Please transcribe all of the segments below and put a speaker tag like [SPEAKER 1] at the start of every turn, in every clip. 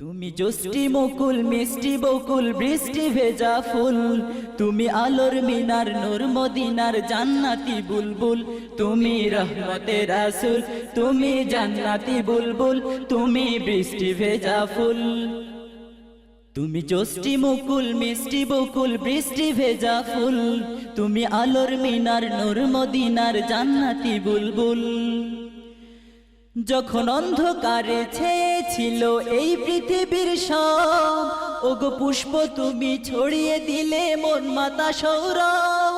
[SPEAKER 1] তুমি জষ্টি মুকুল মিষ্টি বকুল বৃষ্টি ভেজা ফুল, তুমি আলোর মিনার নূর মদিনার জান্নাতি বুলবুল, তুমি রহমতের রাসূল, তুমি জান্নাতি বুলবুল, তুমি বৃষ্টি ভেজা ফুল। তুমি জষ্টি মুকুল মিষ্টি বকুল বৃষ্টি ভেজা ফুল, তুমি আলোর মিনার নূর মদিনার জান্নাতি বুলবুল। যখন অন্ধকারে ছেয়েছিল এই পৃথিবীর সব, ওগো পুষ্প তুমি ছড়িয়ে দিলে মন মাতা সৌরভ।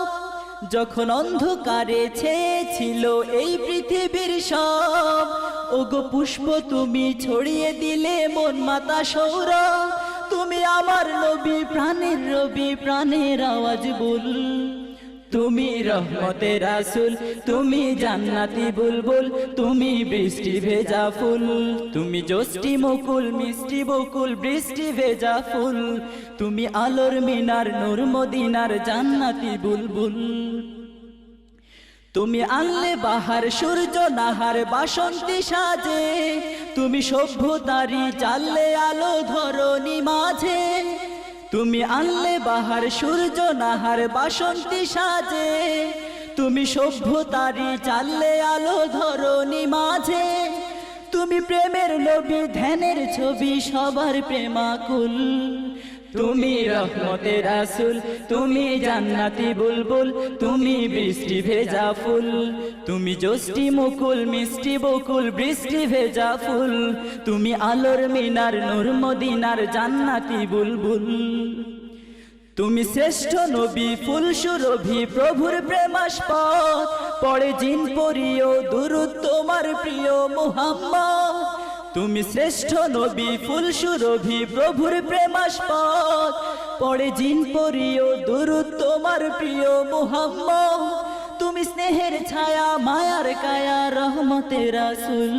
[SPEAKER 1] যখন অন্ধকারে ছেয়েছিল এই পৃথিবীর সব, ওগো পুষ্প তুমি ছড়িয়ে দিলে মন মাতা সৌরভ। তুমি আমার নবী প্রাণের রবি প্রাণের আওয়াজ বল, তুমি রহমতের রাসূল, তুমি জান্নাতি বুলবুল, তুমি বৃষ্টি ভেজা ফুল। তুমি জষ্টি মুকুল মিষ্টি বকুল বৃষ্টি ভেজা ফুল, তুমি আলোর মিনার নূর মদিনার জান্নাতি বুলবুল। তুমি আনলে বাহার সূর্য নাহার বাসন্তী সাজে, তুমি সভ্যতারি জানলে আলো ধরণী মাঝে। তুমি আনলে বাহার সূর্য নাহার বাসন্তী সাজে, তুমি সভ্যতারি চাললে আলো ধরণী মাঝে। তুমি প্রেমের নবী ধ্যানের ছবি সবার প্রেমাকুল, তুমি রহমতের রাসূল, তুমি জান্নাতি বুলবুল, তুমি বৃষ্টি ভেজা ফুল। তুমি জষ্টি মুকুল মিষ্টি বকুল বৃষ্টি ভেজা ফুল, তুমি আলোর মিনার নূর মদিনার জান্নাতি বুলবুল। তুমি শ্রেষ্ঠ নবী ফুল সুরভি প্রভুর প্রেমাস্পদ, পড়ে জিন পরিও দুরূদ তোমার প্রিয় মুহাম্মদ। তুমি শ্রেষ্ঠ নবী ফুল সুরভি প্রভুর প্রেমাস্পদ, পড়ে জিন পরিও দুরূদ তোমার প্রিয় মুহাম্মদ। তুমি স্নেহের ছায়া মায়ার কায়া রহমতের রাসূল,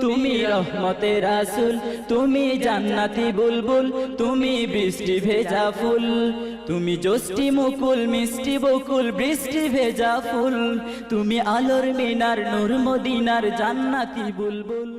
[SPEAKER 1] তুমি রহমতের রাসূল, তুমি জান্নাতি বুলবুল, তুমি বৃষ্টি ভেজা ফুল। তুমি জষ্টি মুকুল মিষ্টি বকুল বৃষ্টি ভেজা ফুল, তুমি আলোর মিনার নূর মদিনার জান্নাতি বুলবুল।